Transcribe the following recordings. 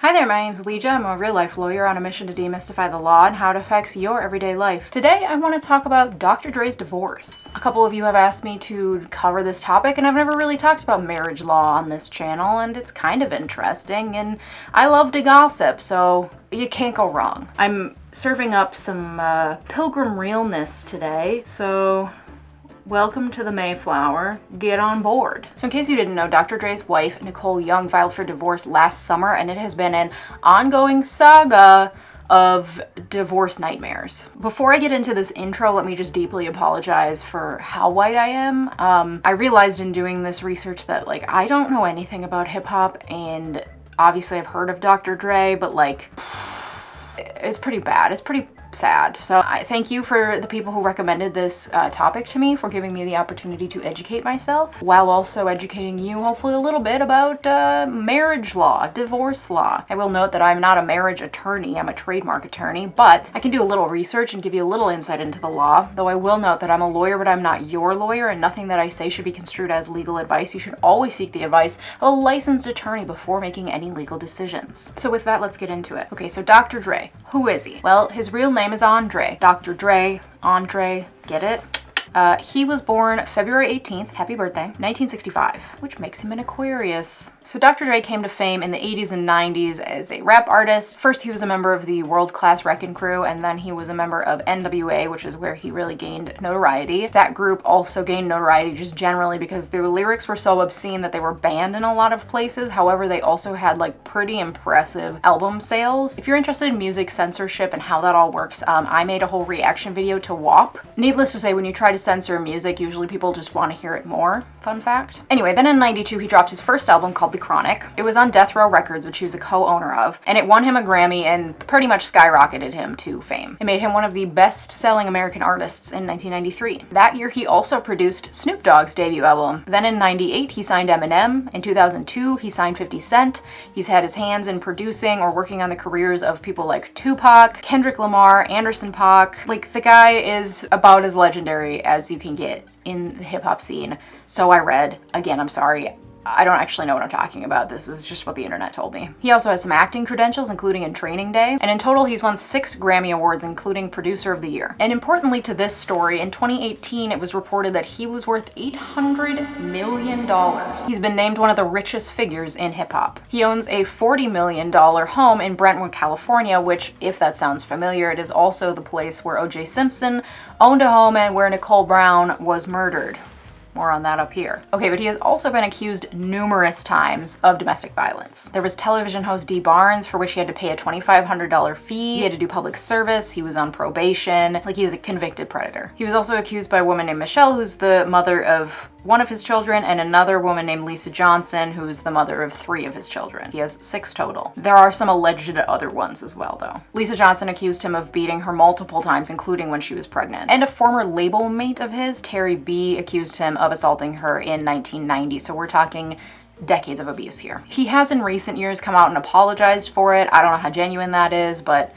Hi there, my name's Leija. I'm a real-life lawyer on a mission to demystify the law and how it affects your everyday life. Today, I want to talk about Dr. Dre's divorce. A couple of you have asked me to cover this topic, and I've never really talked about marriage law on this channel, and it's kind of interesting, and I love to gossip, so you can't go wrong. I'm serving up some pilgrim realness today, so welcome to the Mayflower. Get on board. So in case you didn't know, Dr. Dre's wife, Nicole Young, filed for divorce last summer, and it has been an ongoing saga of divorce nightmares. Before I get into this intro, let me just deeply apologize for how white I am. I realized in doing this research that, like, I don't know anything about hip-hop, and obviously I've heard of Dr. Dre, but, like, it's pretty bad. It's pretty sad. So I thank you for the people who recommended this topic to me, for giving me the opportunity to educate myself while also educating you hopefully a little bit about marriage law, divorce law. I will note that I'm not a marriage attorney, I'm a trademark attorney, but I can do a little research and give you a little insight into the law, though I will note that I'm a lawyer, but I'm not your lawyer, and nothing that I say should be construed as legal advice. You should always seek the advice of a licensed attorney before making any legal decisions. So with that, let's get into it. Okay, so Dr. Dre, who is he? Well, his real name is Andre. Dr. Dre, Andre, get it? He was born February 18th, happy birthday, 1965, which makes him an Aquarius. So Dr. Dre came to fame in the 80s and 90s as a rap artist. First, he was a member of the World Class Wrecking Crew, and then he was a member of NWA, which is where he really gained notoriety. That group also gained notoriety just generally because their lyrics were so obscene that they were banned in a lot of places. However, they also had, like, pretty impressive album sales. If you're interested in music censorship and how that all works, I made a whole reaction video to WAP. Needless to say, when you try to censor music, usually people just want to hear it more. Fun fact. Anyway, then in '92, he dropped his first album called The Chronic. It was on Death Row Records, which he was a co-owner of, and it won him a Grammy and pretty much skyrocketed him to fame. It made him one of the best-selling American artists in 1993. That year, he also produced Snoop Dogg's debut album. Then in '98, he signed Eminem. In 2002, he signed 50 Cent. He's had his hands in producing or working on the careers of people like Tupac, Kendrick Lamar, Anderson .Paak. Like, the guy is about as legendary as you can get in the hip-hop scene. So I read. Again, I'm sorry, I don't actually know what I'm talking about. This is just what the internet told me. He also has some acting credentials, including in Training Day, and in total he's won 6 Grammy Awards, including Producer of the Year. And importantly to this story, in 2018 it was reported that he was worth $800 million. He's been named one of the richest figures in hip-hop. He owns a $40 million home in Brentwood, California, which, if that sounds familiar, it is also the place where O.J. Simpson owned a home and where Nicole Brown was murdered. More on that up here. Okay, but he has also been accused numerous times of domestic violence. There was television host Dee Barnes, for which he had to pay a $2,500 fee. He had to do public service. He was on probation. Like, he is a convicted predator. He was also accused by a woman named Michelle, who's the mother of one of his children, and another woman named Lisa Johnson, who's the mother of 3 of his children. He has 6 total. There are some alleged other ones as well, though. Lisa Johnson accused him of beating her multiple times, including when she was pregnant. And a former label mate of his, Terry B., accused him of assaulting her in 1990, so we're talking decades of abuse here. He has in recent years come out and apologized for it. I don't know how genuine that is, but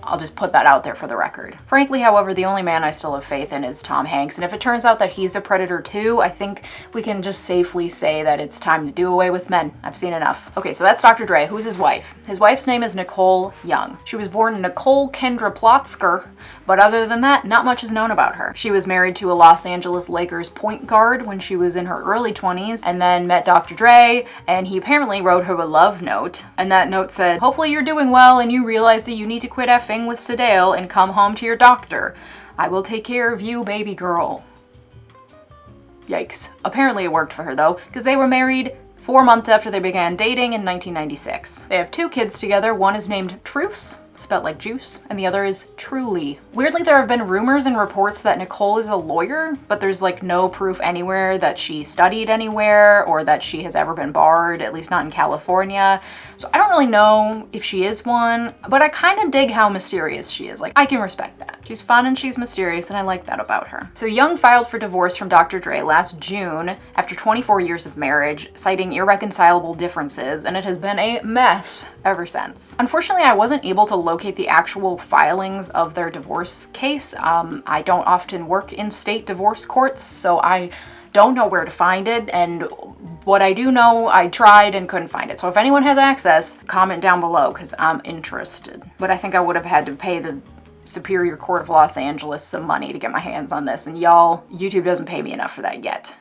I'll just put that out there for the record. Frankly, however, the only man I still have faith in is Tom Hanks, and if it turns out that he's a predator too, I think we can just safely say that it's time to do away with men. I've seen enough. Okay, so that's Dr. Dre. Who's his wife? His wife's name is Nicole Young. She was born Nicole Kendra Plotzker, but other than that, not much is known about her. She was married to a Los Angeles Lakers point guard when she was in her early 20s, and then met Dr. Dre, and he apparently wrote her a love note, and that note said, "Hopefully you're doing well and you realize that you need to quit effing with Sedale and come home to your doctor. I will take care of you, baby girl." Yikes. Apparently it worked for her though, because they were married 4 months after they began dating in 1996. They have 2 kids together. One is named Truce, spelled like juice, and the other is Truly. Weirdly, there have been rumors and reports that Nicole is a lawyer, but there's, like, no proof anywhere that she studied anywhere or that she has ever been barred, at least not in California. So I don't really know if she is one, but I kind of dig how mysterious she is. Like, I can respect that. She's fun and she's mysterious, and I like that about her. So Young filed for divorce from Dr. Dre last June after 24 years of marriage, citing irreconcilable differences, and it has been a mess ever since. Unfortunately, I wasn't able to locate the actual filings of their divorce case. I don't often work in state divorce courts, so I don't know where to find it, and what I do know, I tried and couldn't find it. So if anyone has access, comment down below because I'm interested. But I think I would have had to pay the Superior Court of Los Angeles some money to get my hands on this, and y'all, YouTube doesn't pay me enough for that yet.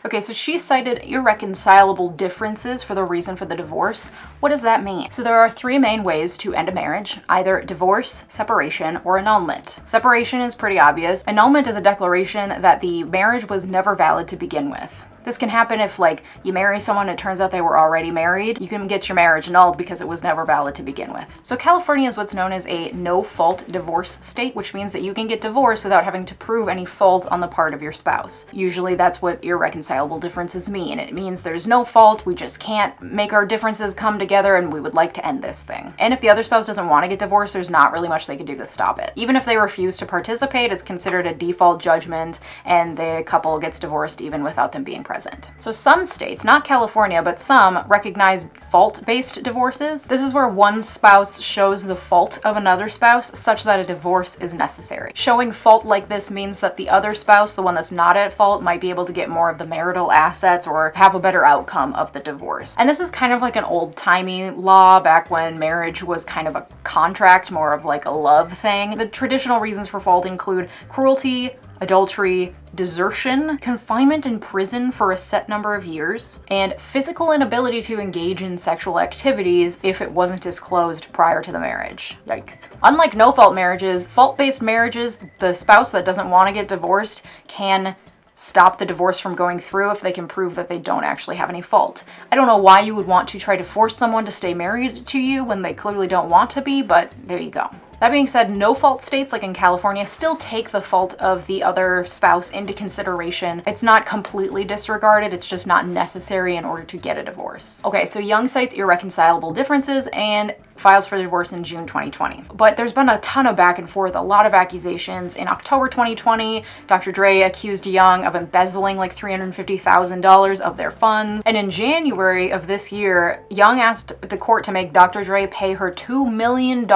Okay, so she cited irreconcilable differences for the reason for the divorce. What does that mean? So there are three main ways to end a marriage: either divorce, separation, or annulment. Separation is pretty obvious. Annulment is a declaration that the marriage was never valid to begin with. This can happen if, like, you marry someone and it turns out they were already married. You can get your marriage annulled because it was never valid to begin with. So California is what's known as a no-fault divorce state, which means that you can get divorced without having to prove any fault on the part of your spouse. Usually that's what irreconcilable differences mean. It means there's no fault, we just can't make our differences come together, and we would like to end this thing. And if the other spouse doesn't want to get divorced, there's not really much they can do to stop it. Even if they refuse to participate, it's considered a default judgment, and the couple gets divorced even without them being present. So some states, not California, but some, recognize fault-based divorces. This is where one spouse shows the fault of another spouse such that a divorce is necessary. Showing fault like this means that the other spouse, the one that's not at fault, might be able to get more of the marital assets or have a better outcome of the divorce. And this is kind of like an old-timey law back when marriage was kind of a contract, more of like a love thing. The traditional reasons for fault include cruelty, adultery, desertion, confinement in prison for a set number of years, and physical inability to engage in sexual activities if it wasn't disclosed prior to the marriage. Yikes. Unlike no-fault marriages, fault-based marriages, the spouse that doesn't want to get divorced can stop the divorce from going through if they can prove that they don't actually have any fault. I don't know why you would want to try to force someone to stay married to you when they clearly don't want to be, but there you go. That being said, no-fault states like in California still take the fault of the other spouse into consideration. It's not completely disregarded, it's just not necessary in order to get a divorce. Okay, so Young cites irreconcilable differences and files for divorce in June 2020. But there's been a ton of back and forth, a lot of accusations. In October 2020, Dr. Dre accused Young of embezzling like $350,000 of their funds. And in January of this year, Young asked the court to make Dr. Dre pay her $2 million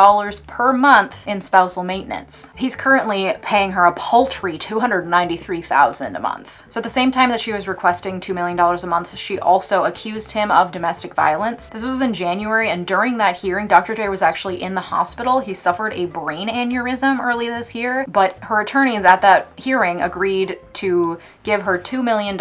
per month in spousal maintenance. He's currently paying her a paltry $293,000 a month. So at the same time that she was requesting $2 million a month, she also accused him of domestic violence. This was in January, and during that hearing, Dr. Dre was actually in the hospital. He suffered a brain aneurysm early this year, but her attorneys at that hearing agreed to give her $2 million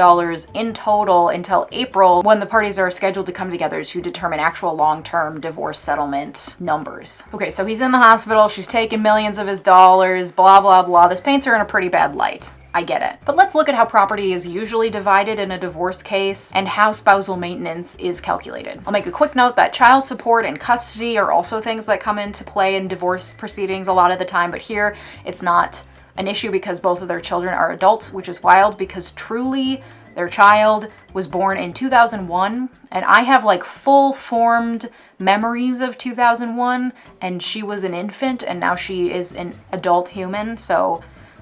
in total until April, when the parties are scheduled to come together to determine actual long-term divorce settlement numbers. Okay, so he's in the hospital, she's taking millions of his dollars, blah, blah, blah. This paints her in a pretty bad light. I get it. But let's look at how property is usually divided in a divorce case and how spousal maintenance is calculated. I'll make a quick note that child support and custody are also things that come into play in divorce proceedings a lot of the time, but here it's not an issue because both of their children are adults, which is wild because truly their child was born in 2001, and I have like full formed memories of 2001, and she was an infant and now she is an adult human, so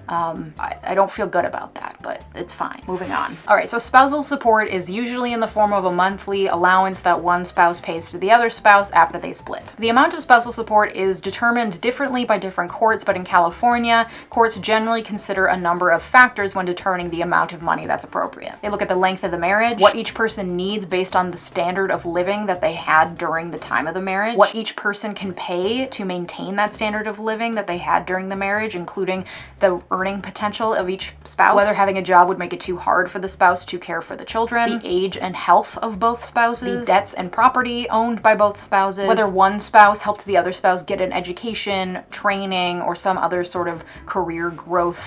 I don't feel good about that, but it's fine. Moving on. All right, so spousal support is usually in the form of a monthly allowance that one spouse pays to the other spouse after they split. The amount of spousal support is determined differently by different courts, but in California, courts generally consider a number of factors when determining the amount of money that's appropriate. They look at the length of the marriage, what each person needs based on the standard of living that they had during the time of the marriage, what each person can pay to maintain that standard of living that they had during the marriage, including the earning potential of each spouse, whether having a job would make it too hard for the spouse to care for the children, the age and health of both spouses, the debts and property owned by both spouses, whether one spouse helped the other spouse get an education, training, or some other sort of career growth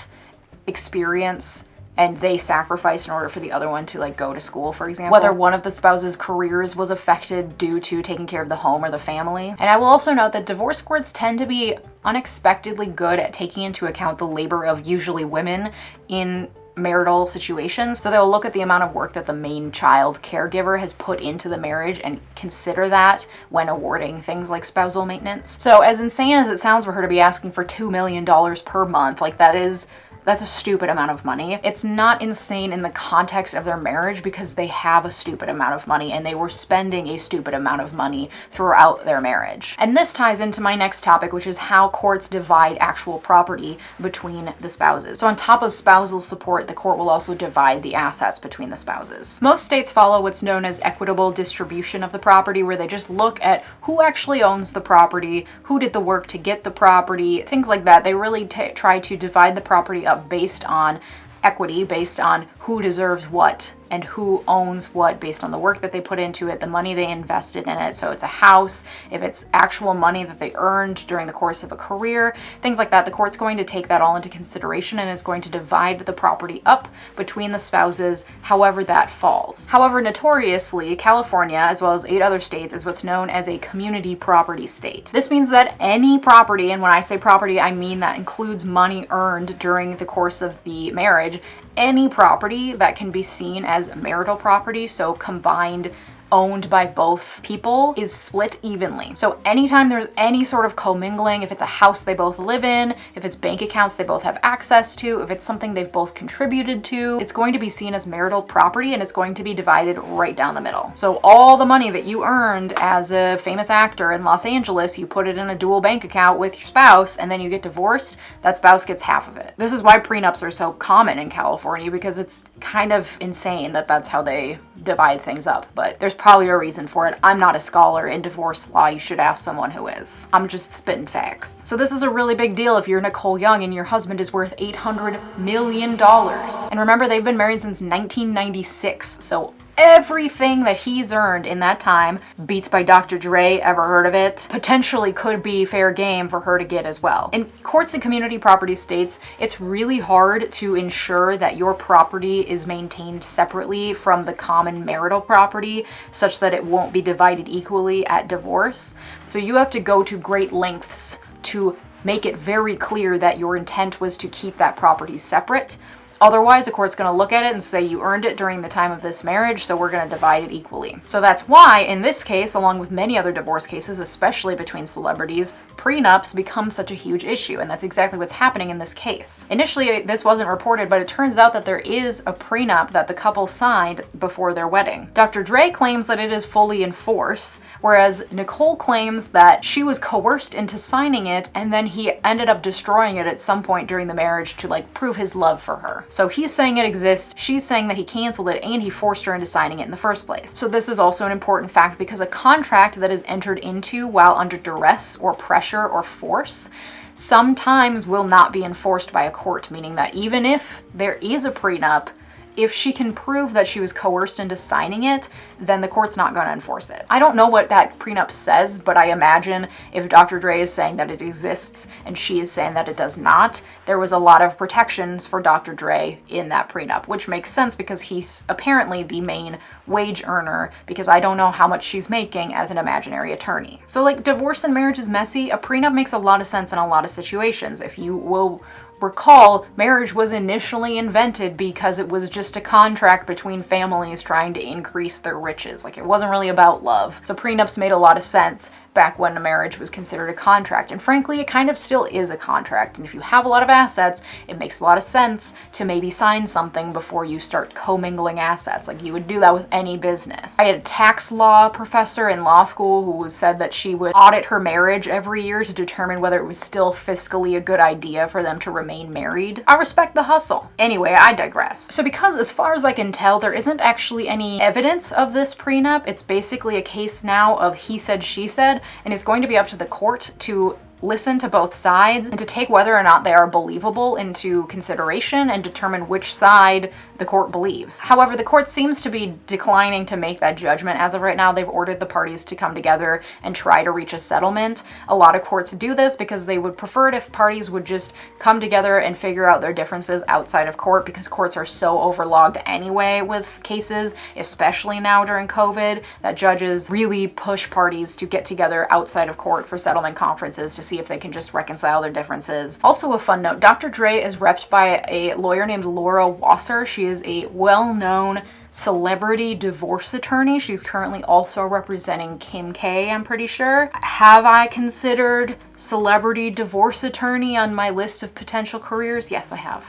experience and they sacrificed in order for the other one to like go to school, for example. Whether one of the spouse's careers was affected due to taking care of the home or the family. And I will also note that divorce courts tend to be unexpectedly good at taking into account the labor of usually women in marital situations. So they'll look at the amount of work that the main child caregiver has put into the marriage and consider that when awarding things like spousal maintenance. So as insane as it sounds for her to be asking for $2 million per month, like that is That's a stupid amount of money. It's not insane in the context of their marriage because they have a stupid amount of money and they were spending a stupid amount of money throughout their marriage. And this ties into my next topic, which is how courts divide actual property between the spouses. So on top of spousal support, the court will also divide the assets between the spouses. Most states follow what's known as equitable distribution of the property, where they just look at who actually owns the property, who did the work to get the property, things like that. They really try to divide the property up based on equity, based on who deserves what and who owns what based on the work that they put into it, the money they invested in it. So it's a house, if it's actual money that they earned during the course of a career, things like that. The court's going to take that all into consideration and is going to divide the property up between the spouses however that falls. However, notoriously, California, as well as 8 other states, is what's known as a community property state. This means that any property, and when I say property, I mean that includes money earned during the course of the marriage, any property that can be seen as marital property, so combined, owned by both people, is split evenly. So anytime there's any sort of commingling, if it's a house they both live in, if it's bank accounts they both have access to, if it's something they've both contributed to, it's going to be seen as marital property and it's going to be divided right down the middle. So all the money that you earned as a famous actor in Los Angeles, you put it in a dual bank account with your spouse and then you get divorced, that spouse gets half of it. This is why prenups are so common in California, because it's kind of insane that that's how they divide things up, but there's probably a reason for it. I'm not a scholar in divorce law. You should ask someone who is. I'm just spitting facts. So this is a really big deal if you're Nicole Young and your husband is worth $800 million. And remember, they've been married since 1996, so everything that he's earned in that time, Beats by Dr. Dre, ever heard of it, potentially could be fair game for her to get as well. In courts and community property states, it's really hard to ensure that your property is maintained separately from the common marital property such that it won't be divided equally at divorce. So you have to go to great lengths to make it very clear that your intent was to keep that property separate. Otherwise, the court's going to look at it and say you earned it during the time of this marriage, so we're going to divide it equally. So that's why, in this case, along with many other divorce cases, especially between celebrities, prenups become such a huge issue, and that's exactly what's happening in this case. Initially, this wasn't reported, but it turns out that there is a prenup that the couple signed before their wedding. Dr. Dre claims that it is fully in force, whereas Nicole claims that she was coerced into signing it, and then he ended up destroying it at some point during the marriage to prove his love for her. So he's saying it exists, she's saying that he canceled it, and he forced her into signing it in the first place. So this is also an important fact, because a contract that is entered into while under duress or pressure or force sometimes will not be enforced by a court, meaning that even if there is a prenup, if she can prove that she was coerced into signing it, then the court's not going to enforce it. I don't know what that prenup says, but I imagine if Dr. Dre is saying that it exists and she is saying that it does not, there was a lot of protections for Dr. Dre in that prenup, which makes sense because he's apparently the main wage earner, because I don't know how much she's making as an imaginary attorney. So divorce and marriage is messy. A prenup makes a lot of sense in a lot of situations. If you will recall, marriage was initially invented because it was just a contract between families trying to increase their riches. It wasn't really about love. So prenups made a lot of sense back when a marriage was considered a contract. And frankly, it kind of still is a contract. And if you have a lot of assets, it makes a lot of sense to maybe sign something before you start commingling assets. You would do that with any business. I had a tax law professor in law school who said that she would audit her marriage every year to determine whether it was still fiscally a good idea for them to remain married. I respect the hustle. Anyway, I digress. So because as far as I can tell, there isn't actually any evidence of this prenup, it's basically a case now of he said, she said, and it's going to be up to the court to listen to both sides and to take whether or not they are believable into consideration and determine which side the court believes. However, the court seems to be declining to make that judgment. As of right now, they've ordered the parties to come together and try to reach a settlement. A lot of courts do this because they would prefer it if parties would just come together and figure out their differences outside of court, because courts are so overlogged anyway with cases, especially now during COVID, that judges really push parties to get together outside of court for settlement conferences to see if they can just reconcile their differences. Also, a fun note, Dr. Dre is repped by a lawyer named Laura Wasser. She is a well-known celebrity divorce attorney. She's currently also representing Kim K, I'm pretty sure. Have I considered celebrity divorce attorney on my list of potential careers? Yes, I have.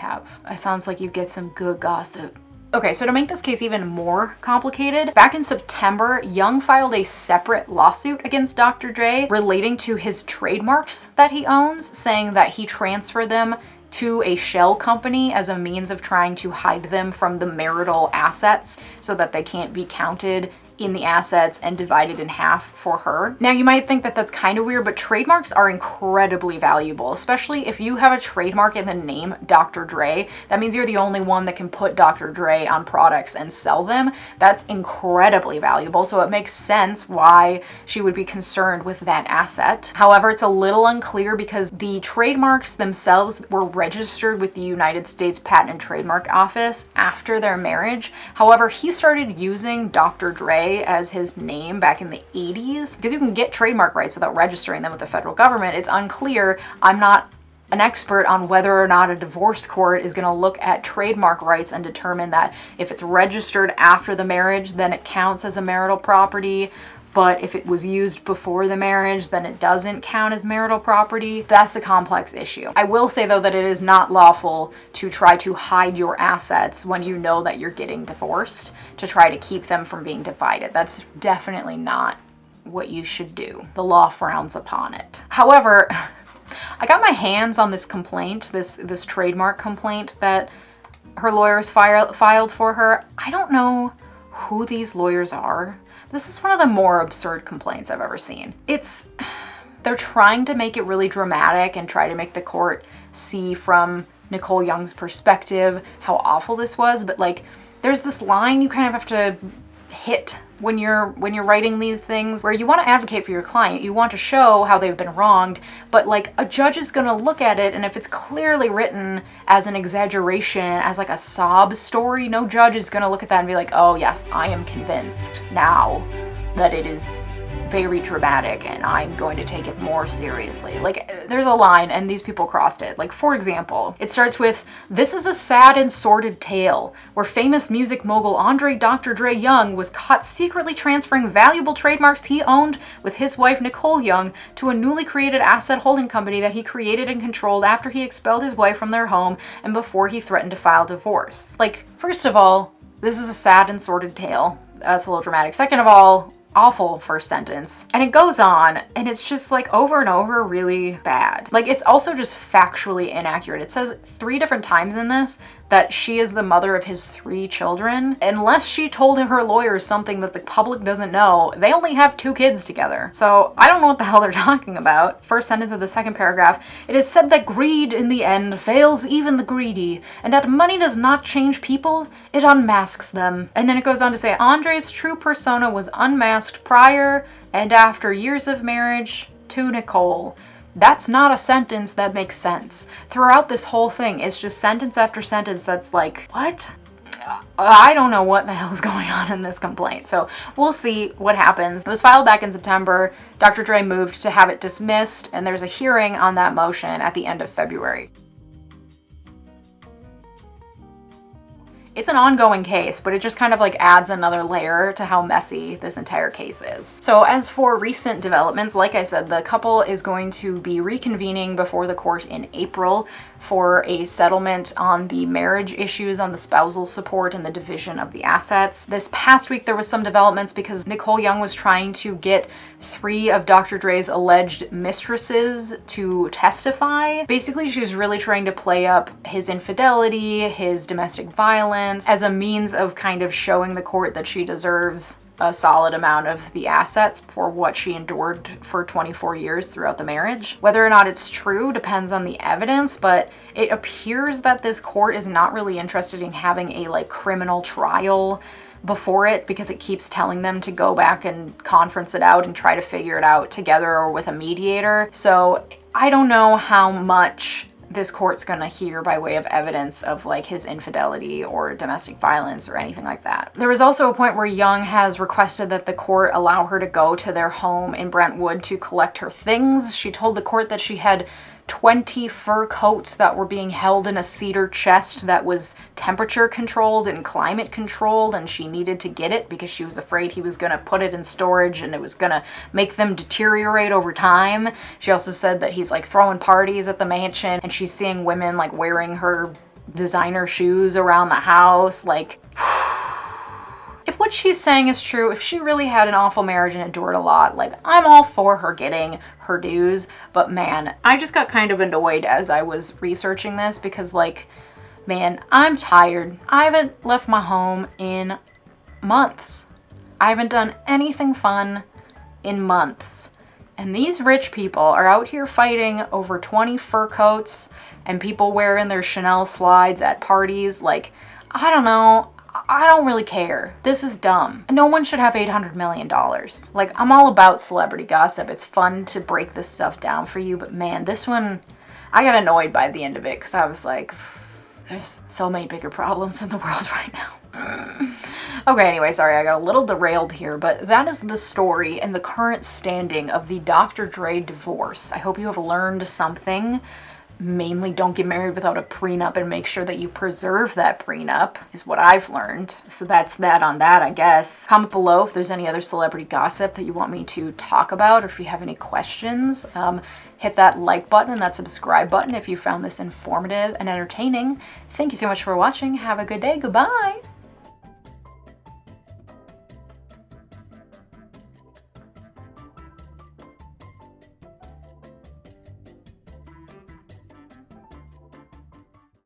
have. It sounds like you get some good gossip. Okay, so to make this case even more complicated, back in September, Young filed a separate lawsuit against Dr. Dre relating to his trademarks that he owns, saying that he transferred them to a shell company as a means of trying to hide them from the marital assets so that they can't be counted in the assets and divided in half for her. Now you might think that that's kind of weird, but trademarks are incredibly valuable, especially if you have a trademark in the name Dr. Dre. That means you're the only one that can put Dr. Dre on products and sell them. That's incredibly valuable, so it makes sense why she would be concerned with that asset. However, it's a little unclear because the trademarks themselves were registered with the United States Patent and Trademark Office after their marriage. However, he started using Dr. Dre as his name back in the 80s because you can get trademark rights without registering them with the federal government. It's unclear. I'm not an expert on whether or not a divorce court is going to look at trademark rights and determine that if it's registered after the marriage, then it counts as a marital property. But if it was used before the marriage, then it doesn't count as marital property. That's a complex issue. I will say, though, that it is not lawful to try to hide your assets when you know that you're getting divorced, to try to keep them from being divided. That's definitely not what you should do. The law frowns upon it. However, I got my hands on this complaint, this trademark complaint that her lawyers filed for her. I don't know who these lawyers are. This is one of the more absurd complaints I've ever seen. They're trying to make it really dramatic and try to make the court see from Nicole Young's perspective how awful this was, but like there's this line you kind of have to hit when you're writing these things where you want to advocate for your client. You want to show how they've been wronged, but like a judge is going to look at it, and if it's clearly written as an exaggeration, as like a sob story, no judge is going to look at that and be like, oh yes, I am convinced now that it is very dramatic and I'm going to take it more seriously. Like there's a line and these people crossed it. Like for example, it starts with, "This is a sad and sordid tale where famous music mogul Dr. Dre Young was caught secretly transferring valuable trademarks he owned with his wife Nicole Young to a newly created asset holding company that he created and controlled after he expelled his wife from their home and before he threatened to file divorce." Like, first of all, this is a sad and sordid tale. That's a little dramatic. Second of all, awful first sentence. And it goes on, and it's just like over and over really bad. Like it's also just factually inaccurate. It says 3 different times in this that she is the mother of his 3 children. Unless she told her lawyers something that the public doesn't know, they only have 2 kids together. So I don't know what the hell they're talking about. First sentence of the second paragraph, "It is said that greed in the end fails even the greedy, and that money does not change people, it unmasks them." And then it goes on to say, "Andre's true persona was unmasked prior and after years of marriage to Nicole." That's not a sentence that makes sense. Throughout this whole thing, it's just sentence after sentence that's like, what? I don't know what the hell is going on in this complaint. So we'll see what happens. It was filed back in September. Dr. Dre moved to have it dismissed, and there's a hearing on that motion at the end of February. It's an ongoing case, but it just kind of like adds another layer to how messy this entire case is. So as for recent developments, like I said, the couple is going to be reconvening before the court in April for a settlement on the marriage issues, on the spousal support and the division of the assets. This past week there was some developments because Nicole Young was trying to get 3 of Dr. Dre's alleged mistresses to testify. Basically, she was really trying to play up his infidelity, his domestic violence, as a means of kind of showing the court that she deserves a solid amount of the assets for what she endured for 24 years throughout the marriage. Whether or not it's true depends on the evidence, but it appears that this court is not really interested in having a like criminal trial before it because it keeps telling them to go back and conference it out and try to figure it out together or with a mediator. So I don't know how much this court's gonna hear by way of evidence of like his infidelity or domestic violence or anything like that. There was also a point where Young has requested that the court allow her to go to their home in Brentwood to collect her things. She told the court that she had 20 fur coats that were being held in a cedar chest that was temperature controlled and climate controlled, and she needed to get it because she was afraid he was going to put it in storage and it was going to make them deteriorate over time. She also said that he's like throwing parties at the mansion and she's seeing women like wearing her designer shoes around the house. Like, if what she's saying is true, if she really had an awful marriage and endured a lot, like, I'm all for her getting her dues. But man, I just got kind of annoyed as I was researching this because, like, man, I'm tired. I haven't left my home in months. I haven't done anything fun in months. And these rich people are out here fighting over 20 fur coats and people wearing their Chanel slides at parties. Like, I don't know. I don't really care. This is dumb. No one should have $800 million. Like, I'm all about celebrity gossip. It's fun to break this stuff down for you. But man, this one, I got annoyed by the end of it because I was like, there's so many bigger problems in the world right now. Okay, anyway, sorry, I got a little derailed here, but that is the story and the current standing of the Dr. Dre divorce. I hope you have learned something. Mainly, don't get married without a prenup and make sure that you preserve that prenup is what I've learned. So that's that on that, I guess. Comment below if there's any other celebrity gossip that you want me to talk about, or if you have any questions. Hit that like button and that subscribe button if you found this informative and entertaining. Thank you so much for watching. Have a good day. Goodbye.